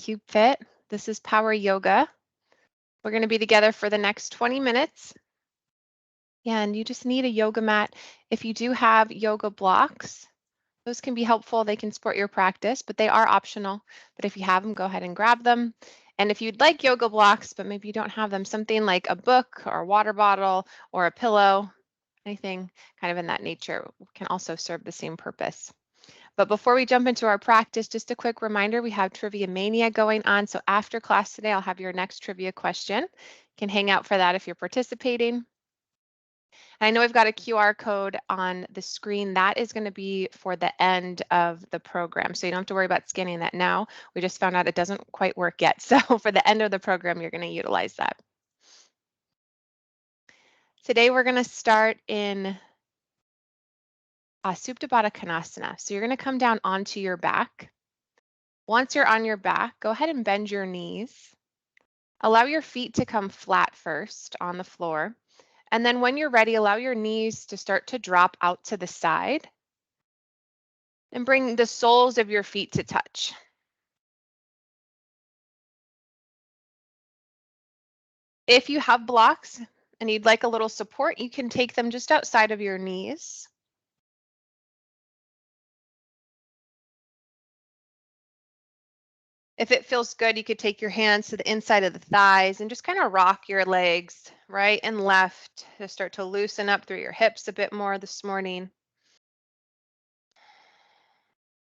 Cube Fit. This is Power Yoga. We're going to be together for the next 20 minutes. And you just need a yoga mat. If you do have yoga blocks, those can be helpful. They can support your practice, but they are optional. But if you have them, go ahead and grab them. And if you'd like yoga blocks, but maybe you don't have them, something like a book or a water bottle or a pillow, anything kind of in that nature can also serve the same purpose. But before we jump into our practice, just a quick reminder, we have Trivia Mania going on. So after class today, I'll have your next trivia question. You can hang out for that if you're participating. And I know we've got a QR code on the screen. That is going to be for the end of the program. So you don't have to worry about scanning that now. We just found out it doesn't quite work yet. So for the end of the program, you're going to utilize that. Today, we're going to start in Supta Baddha Konasana. So you're going to come down onto your back. Once you're on your back, go ahead and bend your knees. Allow your feet to come flat first on the floor. And then when you're ready, allow your knees to start to drop out to the side. And bring the soles of your feet to touch. If you have blocks and you'd like a little support, you can take them just outside of your knees. If it feels good, you could take your hands to the inside of the thighs and just kind of rock your legs right and left to start to loosen up through your hips a bit more this morning.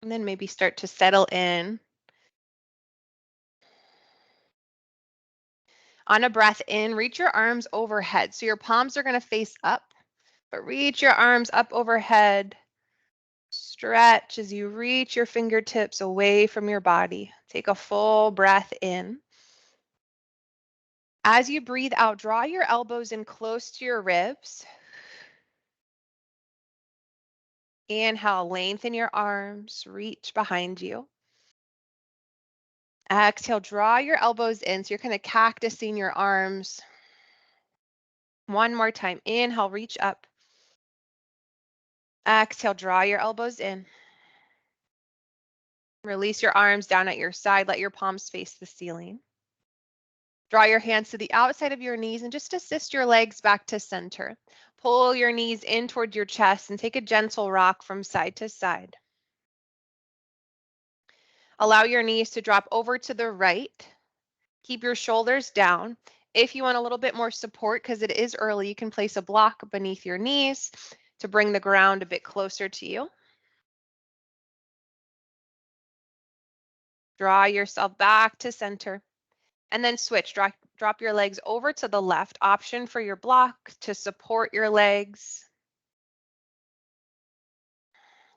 And then maybe start to settle in. On a breath in, reach your arms overhead. So your palms are going to face up, but reach your arms up overhead. Stretch as you reach your fingertips away from your body. Take a full breath in. As you breathe out, draw your elbows in close to your ribs. Inhale, lengthen your arms, reach behind you. Exhale, draw your elbows in. So you're kind of cactusing your arms. One more time. Inhale, reach up. Exhale, draw your elbows in. Release your arms down at your side. Let your palms face the ceiling. Draw your hands to the outside of your knees and just assist your legs back to center. Pull your knees in toward your chest and take a gentle rock from side to side. Allow your knees to drop over to the right. Keep your shoulders down. If you want a little bit more support, because it is early, you can place a block beneath your knees to bring the ground a bit closer to you. Draw yourself back to center. And then switch. Drop your legs over to the left. Option for your block to support your legs.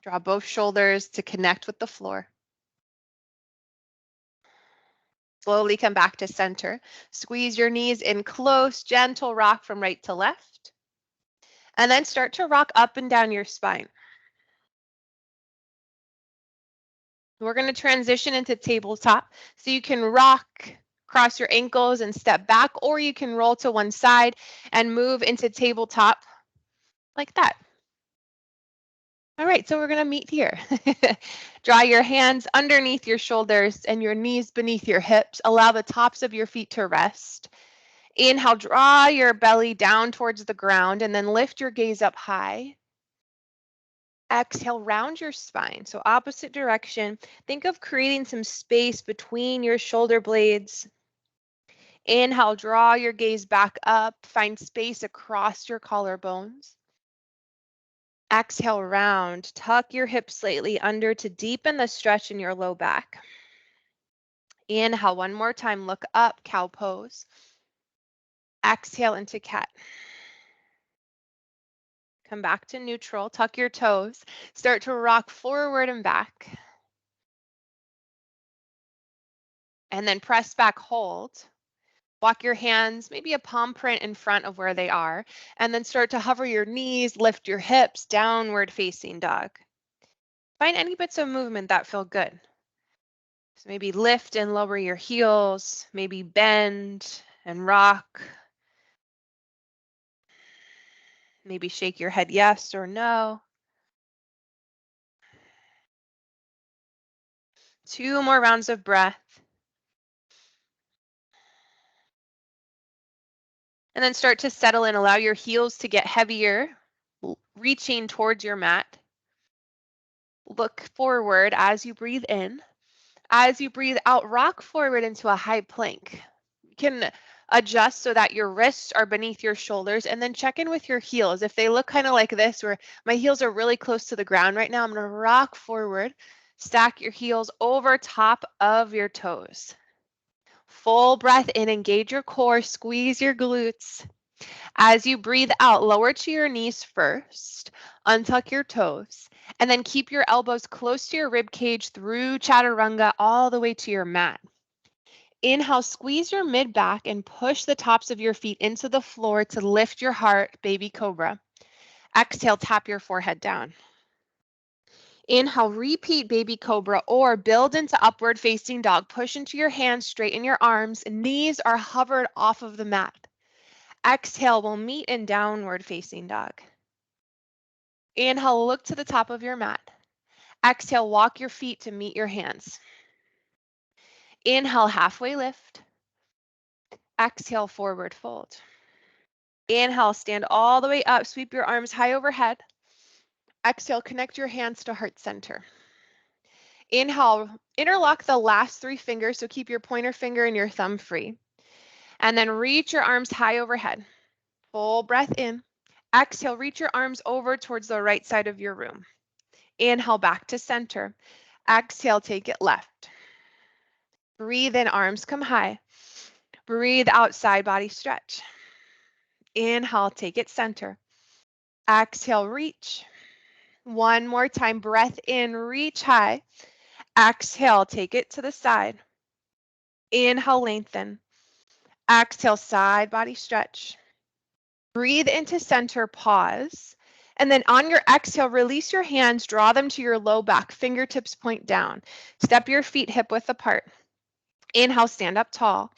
Draw both shoulders to connect with the floor. Slowly come back to center. Squeeze your knees in close, gentle rock from right to left. And then start to rock up and down your spine. We're going to transition into tabletop. So you can rock, cross your ankles and step back, or you can roll to one side and move into tabletop like that. All right, so we're going to meet here. Draw your hands underneath your shoulders and your knees beneath your hips. Allow the tops of your feet to rest. Inhale, draw your belly down towards the ground and then lift your gaze up high. Exhale, round your spine, so opposite direction. Think of creating some space between your shoulder blades. Inhale, draw your gaze back up. Find space across your collarbones. Exhale, round. Tuck your hips slightly under to deepen the stretch in your low back. Inhale, one more time. Look up, cow pose. Exhale into cat. Come back to neutral. Tuck your toes. Start to rock forward and back. And then press back, hold. Walk your hands, maybe a palm print in front of where they are, and then start to hover your knees, lift your hips, downward facing dog. Find any bits of movement that feel good. So maybe lift and lower your heels, maybe bend and rock. Maybe shake your head yes or no. 2 more rounds of breath. And then start to settle in. Allow your heels to get heavier, reaching towards your mat. Look forward as you breathe in. As you breathe out, rock forward into a high plank. You can adjust so that your wrists are beneath your shoulders, and then check in with your heels. If they look kind of like this, where my heels are really close to the ground right now, I'm going to rock forward, stack your heels over top of your toes. Full breath in, engage your core, squeeze your glutes. As you breathe out, lower to your knees first, untuck your toes, and then keep your elbows close to your rib cage through chaturanga all the way to your mat. Inhale, squeeze your mid back and push the tops of your feet into the floor to lift your heart, baby cobra. Exhale, tap your forehead down. Inhale, repeat baby cobra or build into upward facing dog. Push into your hands, straighten your arms, knees are hovered off of the mat. Exhale, we'll meet in downward facing dog. Inhale, look to the top of your mat. Exhale, walk your feet to meet your hands. Inhale, halfway lift. Exhale, forward fold. Inhale, stand all the way up, sweep your arms high overhead. Exhale, connect your hands to heart center. Inhale, interlock the last 3 fingers, so keep your pointer finger and your thumb free. And then reach your arms high overhead. Full breath in. Exhale, reach your arms over towards the right side of your room. Inhale, back to center. Exhale, take it left. Breathe in, arms come high. Breathe out, side body stretch. Inhale, take it center. Exhale, reach. One more time, breath in, reach high. Exhale, take it to the side. Inhale, lengthen. Exhale, side body stretch. Breathe into center, pause. And then on your exhale, release your hands, draw them to your low back, fingertips point down. Step your feet hip width apart. Inhale, stand up tall.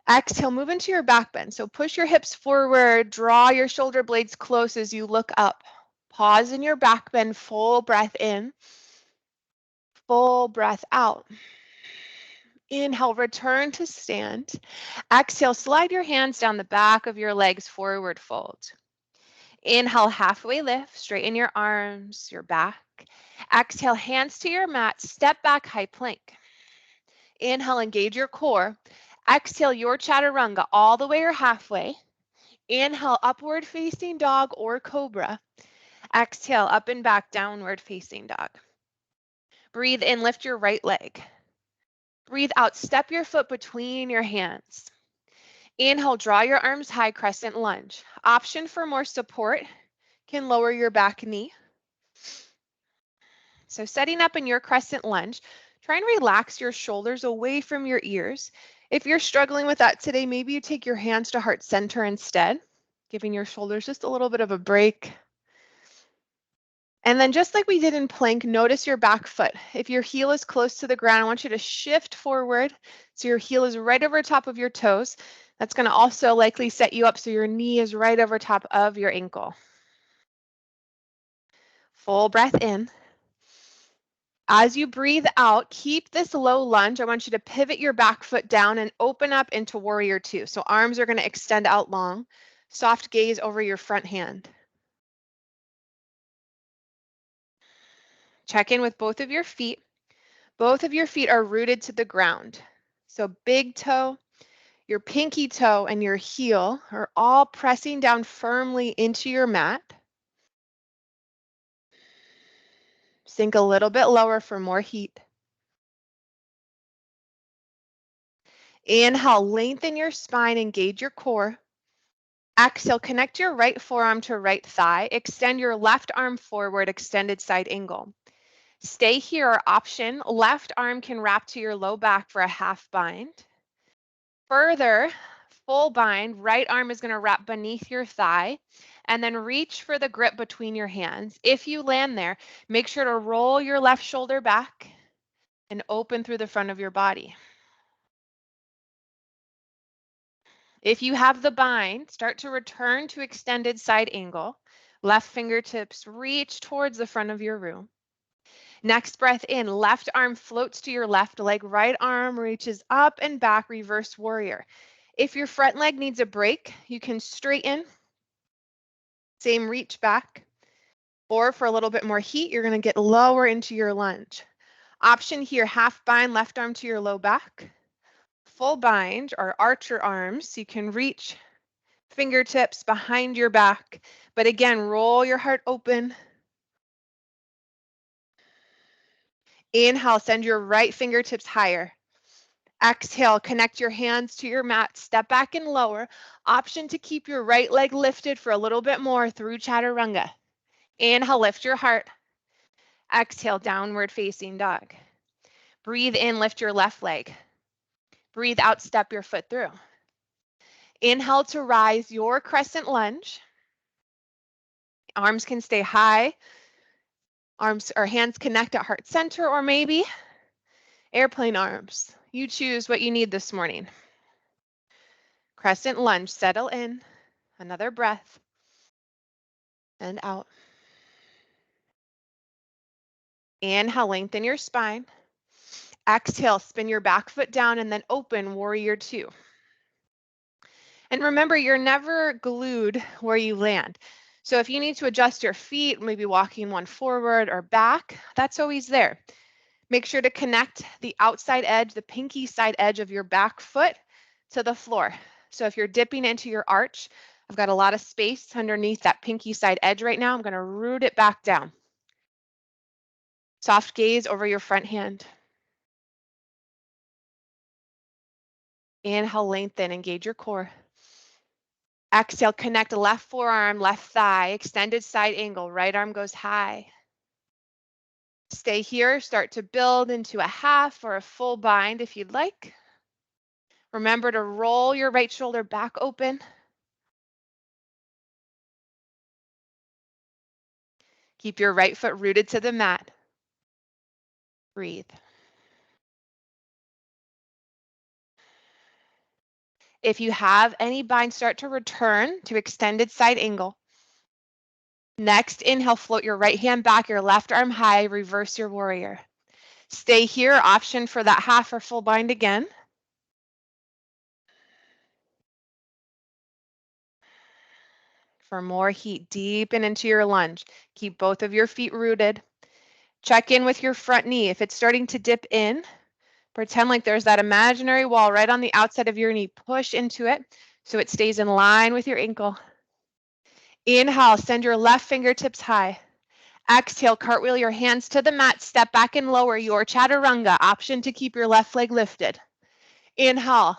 Exhale, move into your back bend. So push your hips forward, draw your shoulder blades close as you look up. Pause in your back bend, full breath in, full breath out. Inhale, return to stand. Exhale, slide your hands down the back of your legs, forward fold. Inhale, halfway lift, straighten your arms, your back. Exhale, hands to your mat, step back, high plank. Inhale, engage your core. Exhale, your chaturanga all the way or halfway. Inhale, upward facing dog or cobra. Exhale, up and back, downward facing dog. Breathe in, lift your right leg. Breathe out, step your foot between your hands. Inhale, draw your arms high, crescent lunge. Option for more support can lower your back knee. So setting up in your crescent lunge, try and relax your shoulders away from your ears. If you're struggling with that today, maybe you take your hands to heart center instead, giving your shoulders just a little bit of a break. And then just like we did in plank, notice your back foot. If your heel is close to the ground, I want you to shift forward so your heel is right over top of your toes. That's going to also likely set you up so your knee is right over top of your ankle. Full breath in. As you breathe out, keep this low lunge. I want you to pivot your back foot down and open up into warrior two. So arms are going to extend out long. Soft gaze over your front hand. Check in with both of your feet. Both of your feet are rooted to the ground. So big toe, your pinky toe, and your heel are all pressing down firmly into your mat. Sink a little bit lower for more heat. Inhale, lengthen your spine, engage your core. Exhale, connect your right forearm to right thigh. Extend your left arm forward, extended side angle. Stay here, option. Left arm can wrap to your low back for a half bind. Further, full bind, right arm is going to wrap beneath your thigh and then reach for the grip between your hands. If you land there, make sure to roll your left shoulder back and open through the front of your body. If you have the bind, start to return to extended side angle. Left fingertips reach towards the front of your room. Next breath in, left arm floats to your left leg, right arm reaches up and back, reverse warrior. If your front leg needs a break, you can straighten, same reach back, or for a little bit more heat, you're going to get lower into your lunge. Option here, half bind, left arm to your low back. Full bind or archer arms, so you can reach fingertips behind your back, but again, roll your heart open. Inhale, send your right fingertips higher. Exhale, connect your hands to your mat, step back and lower. Option to keep your right leg lifted for a little bit more through chaturanga. Inhale, lift your heart. Exhale, downward facing dog. Breathe in, lift your left leg. Breathe out, step your foot through. Inhale to rise, your crescent lunge. Arms can stay high. Arms or hands connect at heart center, or maybe airplane arms. You choose what you need this morning. Crescent lunge, settle in. Another breath. And out. Inhale, lengthen your spine. Exhale, spin your back foot down and then open warrior two. And remember, you're never glued where you land. So if you need to adjust your feet, maybe walking one forward or back, that's always there. Make sure to connect the outside edge, the pinky side edge of your back foot to the floor. So if you're dipping into your arch, I've got a lot of space underneath that pinky side edge right now. I'm going to root it back down. Soft gaze over your front hand. Inhale, lengthen, engage your core. Exhale, connect left forearm, left thigh, extended side angle, right arm goes high. Stay here, start to build into a half or a full bind if you'd like. Remember to roll your right shoulder back open. Keep your right foot rooted to the mat. Breathe. If you have any bind, start to return to extended side angle. Next, inhale, float your right hand back, your left arm high, reverse your warrior. Stay here, option for that half or full bind again. For more heat, deepen into your lunge. Keep both of your feet rooted. Check in with your front knee. If it's starting to dip in, pretend like there's that imaginary wall right on the outside of your knee. Push into it so it stays in line with your ankle. Inhale, send your left fingertips high. Exhale, cartwheel your hands to the mat, step back and lower your chaturanga. Option to keep your left leg lifted. Inhale,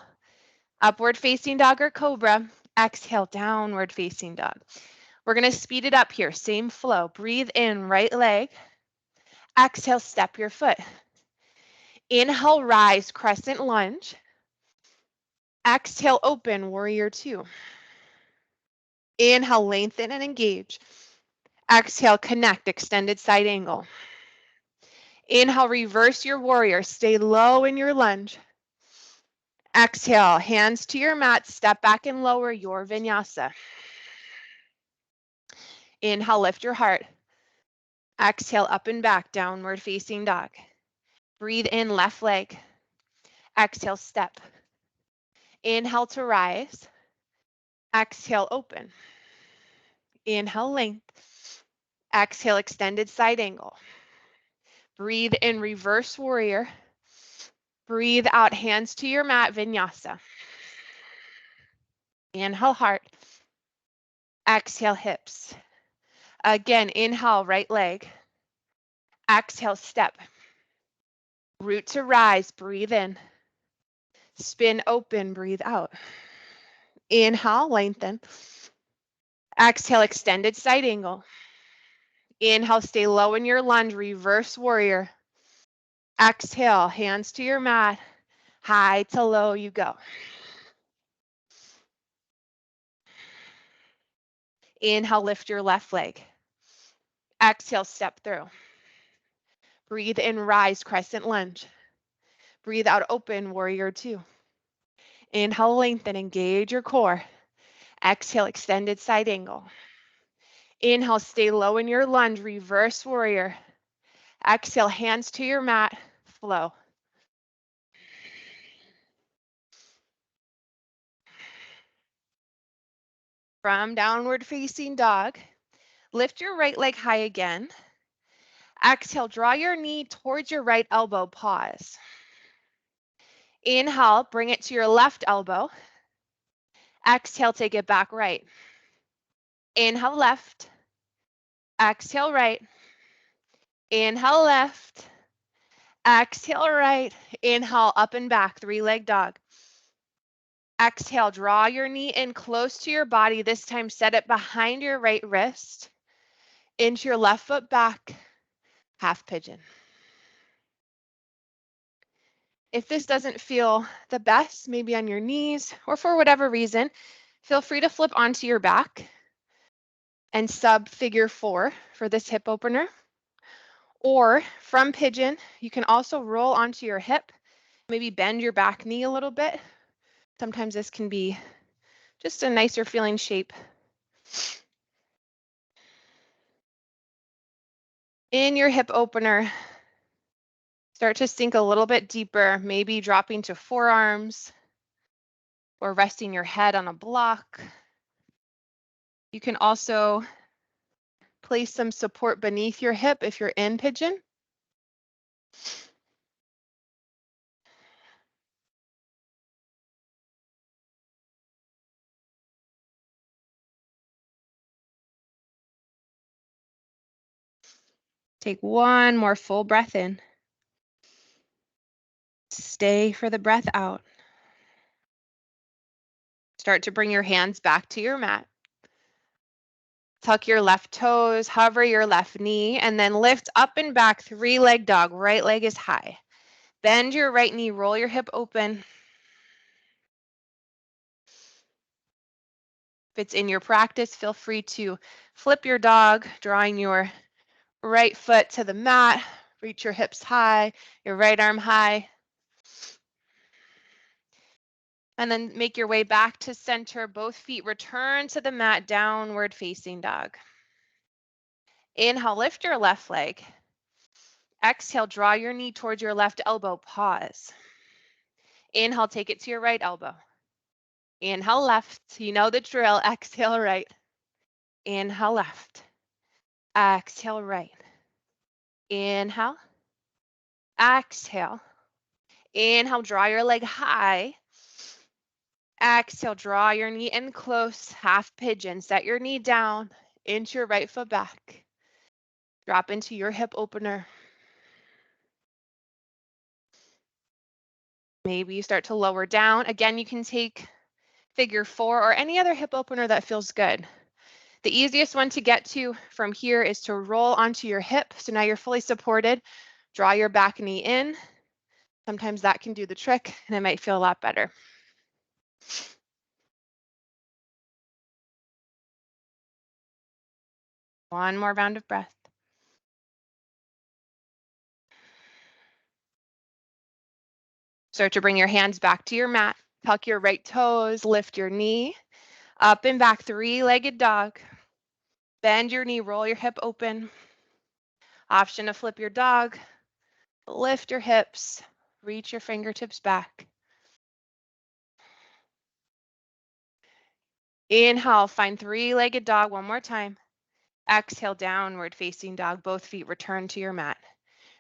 upward facing dog or cobra. Exhale, downward facing dog. We're going to speed it up here. Same flow. Breathe in, right leg. Exhale, step your foot. Inhale, rise, crescent lunge. Exhale, open, warrior two. Inhale, lengthen and engage. Exhale, connect, extended side angle. Inhale, reverse your warrior. Stay low in your lunge. Exhale, hands to your mat, step back and lower your vinyasa. Inhale, lift your heart. Exhale, up and back, downward facing dog. Breathe in, left leg. Exhale, step. Inhale to rise. Exhale, open. Inhale, length. Exhale, extended side angle. Breathe in, reverse warrior. Breathe out, hands to your mat, vinyasa. Inhale, heart. Exhale, hips. Again, inhale, right leg. Exhale, step. Root to rise, breathe in. Spin open, breathe out. Inhale, lengthen. Exhale, extended side angle. Inhale, stay low in your lunge, reverse warrior. Exhale, hands to your mat. High to low you go. Inhale, lift your left leg. Exhale, step through. Breathe in, rise, crescent lunge. Breathe out, open, warrior two. Inhale, lengthen, engage your core. Exhale, extended side angle. Inhale, stay low in your lunge, reverse warrior. Exhale, hands to your mat, flow. From downward facing dog, lift your right leg high again. Exhale, draw your knee towards your right elbow, pause. Inhale, bring it to your left elbow. Exhale, take it back right. Inhale, left. Exhale, right. Inhale, left. Exhale, right. Inhale, up and back, three-leg dog. Exhale, draw your knee in close to your body. This time, set it behind your right wrist. Into your left foot back, half pigeon. If this doesn't feel the best, maybe on your knees or for whatever reason, feel free to flip onto your back and sub figure 4 for this hip opener. Or from pigeon, you can also roll onto your hip, maybe bend your back knee a little bit. Sometimes this can be just a nicer feeling shape. In your hip opener, start to sink a little bit deeper, maybe dropping to forearms or resting your head on a block. You can also place some support beneath your hip if you're in pigeon. Take one more full breath in. Stay for the breath out. Start to bring your hands back to your mat. Tuck your left toes, hover your left knee, and then lift up and back, three-leg dog. Right leg is high. Bend your right knee, roll your hip open. If it's in your practice, feel free to flip your dog, drawing your right foot to the mat. Reach your hips high, your right arm high. And then make your way back to center. Both feet return to the mat, downward facing dog. Inhale, lift your left leg. Exhale, draw your knee towards your left elbow, pause. Inhale, take it to your right elbow. Inhale, left. You know the drill. Exhale, right. Inhale, left. Exhale, right. Inhale. Exhale. Inhale, draw your leg high. Exhale, draw your knee in close, half pigeon. Set your knee down into your right foot back. Drop into your hip opener. Maybe you start to lower down. Again, you can take figure 4 or any other hip opener that feels good. The easiest one to get to from here is to roll onto your hip. So now you're fully supported. Draw your back knee in. Sometimes that can do the trick and it might feel a lot better. One more round of breath. Start to bring your hands back to your mat. Tuck your right toes, lift your knee. Up and back, three-legged dog. Bend your knee, roll your hip open. Option to flip your dog. Lift your hips, reach your fingertips back. Inhale, find three-legged dog one more time. Exhale, downward facing dog. Both feet return to your mat.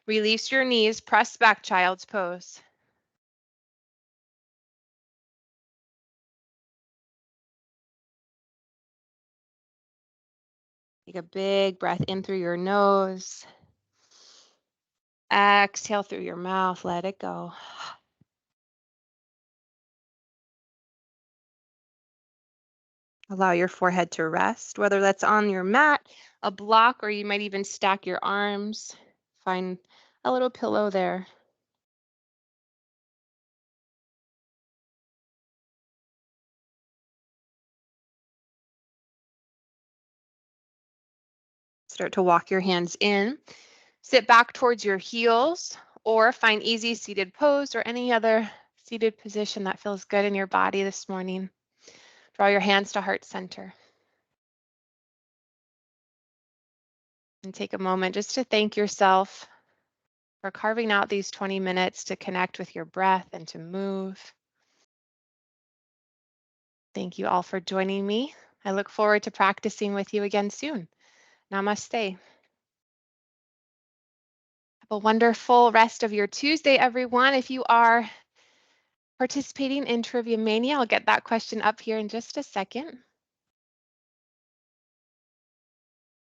Release your knees, press back, child's pose. Take a big breath in through your nose. Exhale through your mouth, let it go. Allow your forehead to rest, whether that's on your mat, a block, or you might even stack your arms. Find a little pillow there. Start to walk your hands in. Sit back towards your heels or find easy seated pose or any other seated position that feels good in your body this morning. Draw your hands to heart center. And take a moment just to thank yourself for carving out these 20 minutes to connect with your breath and to move. Thank you all for joining me I look forward to practicing with you again soon. Namaste. Have a wonderful rest of your Tuesday, everyone. If you are participating in Trivia Mania, I'll get that question up here in just a second.